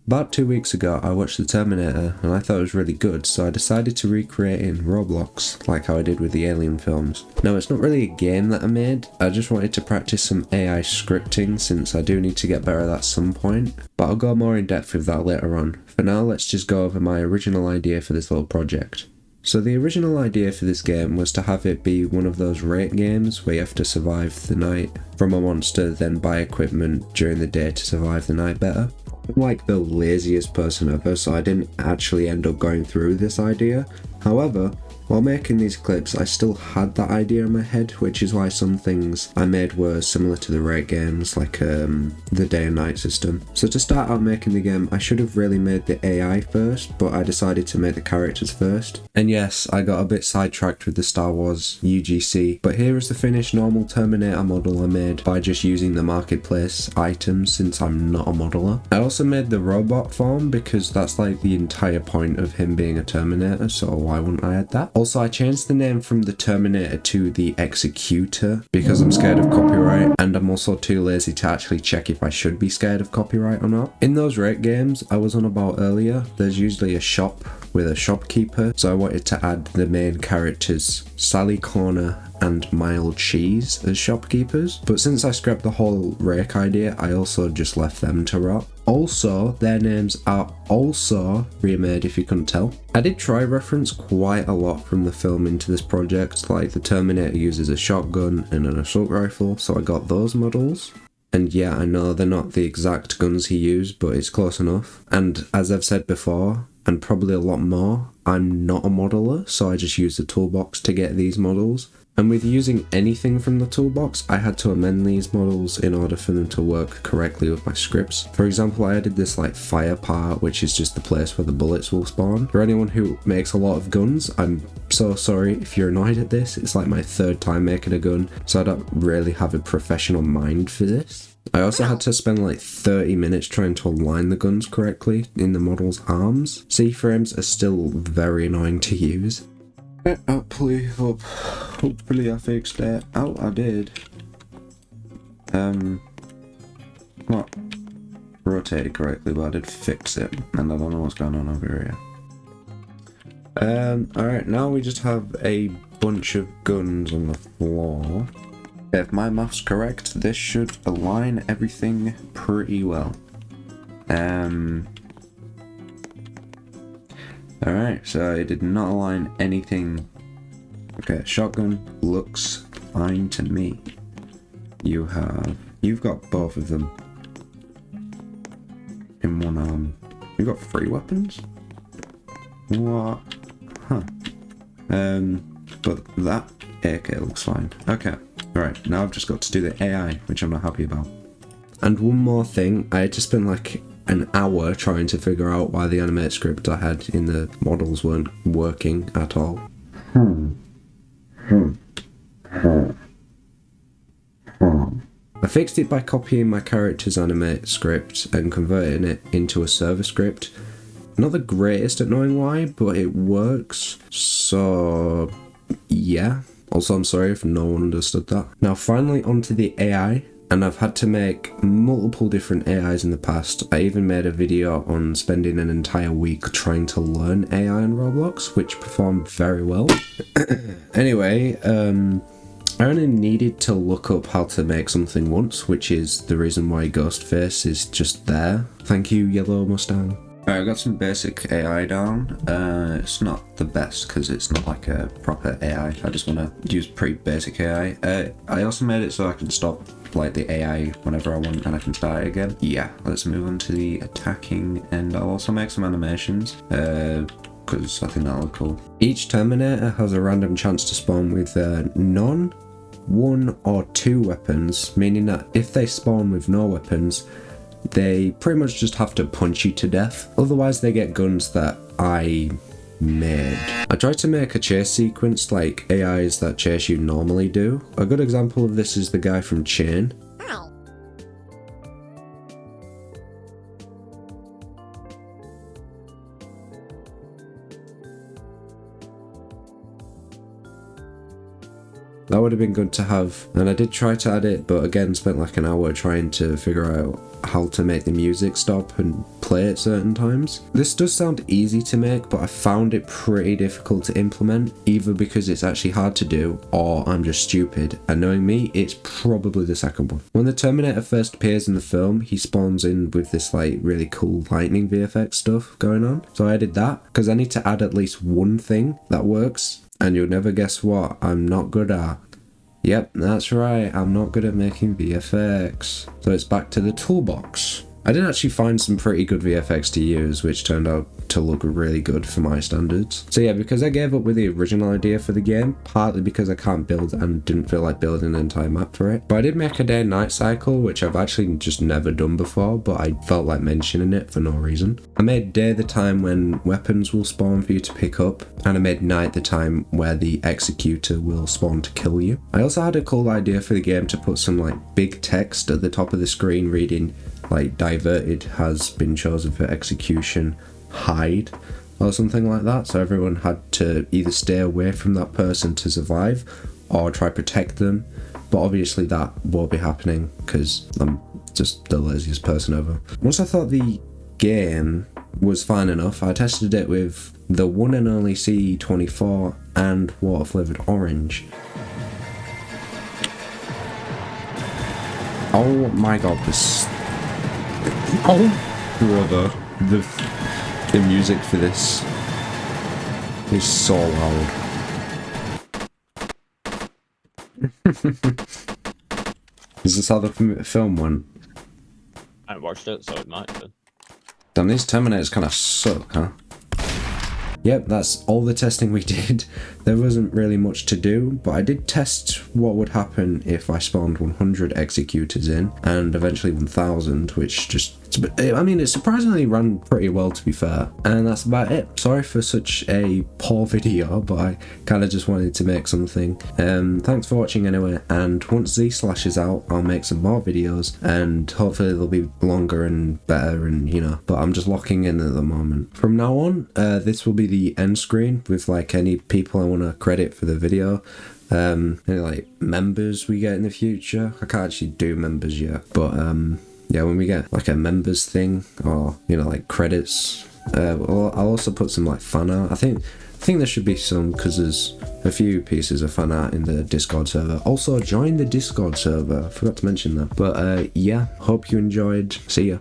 About 2 weeks ago, I watched the Terminator and I thought it was really good, so I decided to recreate it in Roblox, like how I did with the Alien films. Now, it's not really a game that I made, I just wanted to practice some AI scripting since I do need to get better at that at some point, but I'll go more in depth with that later on. For now, let's just go over my original idea for this little project. So the original idea for this game was to have it be one of those raid games where you have to survive the night from a monster, then buy equipment during the day to survive the night better. I'm like the laziest person ever, so I didn't actually end up going through this idea. However, while making these clips, I still had that idea in my head, which is why some things I made were similar to the raid games, like the day and night system. So to start out making the game, I should have really made the AI first, but I decided to make the characters first. And yes, I got a bit sidetracked with the Star Wars UGC, but here is the finished normal Terminator model I made by just using the marketplace items since I'm not a modeler. I also made the robot form because that's like the entire point of him being a Terminator, so why wouldn't I add that? Also, I changed the name from the Terminator to the Executor because I'm scared of copyright, and I'm also too lazy to actually check if I should be scared of copyright or not. In those rate games I was on about earlier, there's usually a shop with a shopkeeper, so I wanted to add the main characters Sally Corner and Mild Cheese as shopkeepers, but since I scrapped the whole rake idea, I also just left them to rot. Also, their names are also remade if you couldn't tell. I did try reference quite a lot from the film into this project, like the Terminator uses a shotgun and an assault rifle, so I got those models. And yeah, I know they're not the exact guns he used, but it's close enough. And as I've said before, and probably a lot more, I'm not a modeler, so I just use the toolbox to get these models. And with using anything from the toolbox, I had to amend these models in order for them to work correctly with my scripts. For example, I added this like fire part, which is just the place where the bullets will spawn. For anyone who makes a lot of guns, I'm so sorry if you're annoyed at this. It's like my third time making a gun, so I don't really have a professional mind for this. I also had to spend like 30 minutes trying to align the guns correctly in the model's arms. C-frames are still very annoying to use. Hopefully I fixed it. Oh, I did. Not rotated correctly, but I did fix it, and I don't know what's going on over here. Alright, now we just have a bunch of guns on the floor. If my math's correct, this should align everything pretty well. Alright, so it did not align anything. Okay, shotgun looks fine to me. You've got both of them in one arm. You've got 3 weapons? What? Huh. But that AK looks fine. Okay, alright, now I've just got to do the AI, which I'm not happy about. And one more thing, I had to spend like an hour trying to figure out why the animate script I had in the models weren't working at all. I fixed it by copying my character's animate script and converting it into a server script. Not the greatest at knowing why, but it works. So yeah. Also, I'm sorry if no one understood that. Now finally onto the AI. And I've had to make multiple different AIs in the past. I even made a video on spending an entire week trying to learn AI in Roblox, which performed very well. Anyway, I only needed to look up how to make something once, which is the reason why Ghostface is just there. Thank you, Yellow Mustang. Alright, I got some basic AI down. It's not the best because it's not like a proper AI. I just want to use pretty basic AI. I also made it so I can stop like the AI whenever I want and I can start it again. Yeah, let's move on to the attacking, and I'll also make some animations because I think that'll look cool. Each Terminator has a random chance to spawn with none, 1 or 2 weapons, meaning that if they spawn with no weapons, they pretty much just have to punch you to death. Otherwise they get guns that I made. I tried to make a chase sequence like AIs that chase you normally do. A good example of this is the guy from Chain. That would have been good to have, and I did try to add it, but again spent like an hour trying to figure out how to make the music stop and play at certain times. This does sound easy to make, but I found it pretty difficult to implement, either because it's actually hard to do or I'm just stupid, and knowing me, it's probably the second one. When the Terminator first appears in the film, he spawns in with this like really cool lightning VFX stuff going on. So I added that because I need to add at least one thing that works, and you'll never guess what I'm not good at. Yep, that's right, I'm not good at making VFX. So it's back to the toolbox. I did actually find some pretty good VFX to use, which turned out to look really good for my standards. So yeah, because I gave up with the original idea for the game, partly because I can't build and didn't feel like building an entire map for it. But I did make a day and night cycle, which I've actually just never done before, but I felt like mentioning it for no reason. I made day the time when weapons will spawn for you to pick up, and I made night the time where the executor will spawn to kill you. I also had a cool idea for the game to put some like big text at the top of the screen reading like diverted has been chosen for execution, hide, or something like that, so everyone had to either stay away from that person to survive or try protect them, but obviously that won't be happening because I'm just the laziest person ever. Once I thought the game was fine enough, I tested it with the one and only CE24 and water flavoured orange. Oh my god, this... Oh brother, the music for this is so loud. Is this how the film went? I haven't watched it, so it might be. Damn, these Terminators kind of suck, huh? Yep, that's all the testing we did. There wasn't really much to do, but I did test what would happen if I spawned 100 executors in, and eventually 1000, which just... I mean, it surprisingly ran pretty well, to be fair. And that's about it. Sorry for such a poor video, but I kind of just wanted to make something. Thanks for watching anyway, and once Z-Slash is out, I'll make some more videos, and hopefully they'll be longer and better, and you know, but I'm just locking in at the moment. From now on, this will be the end screen with like any people I want to credit for the video. Any like members we get in the future. I can't actually do members yet, but yeah, when we get like a members thing, or you know, like credits, I'll also put some like fan art. I think there should be some, because there's a few pieces of fan art in the Discord server. Also, join the Discord server. I forgot to mention that. But yeah, hope you enjoyed. See ya.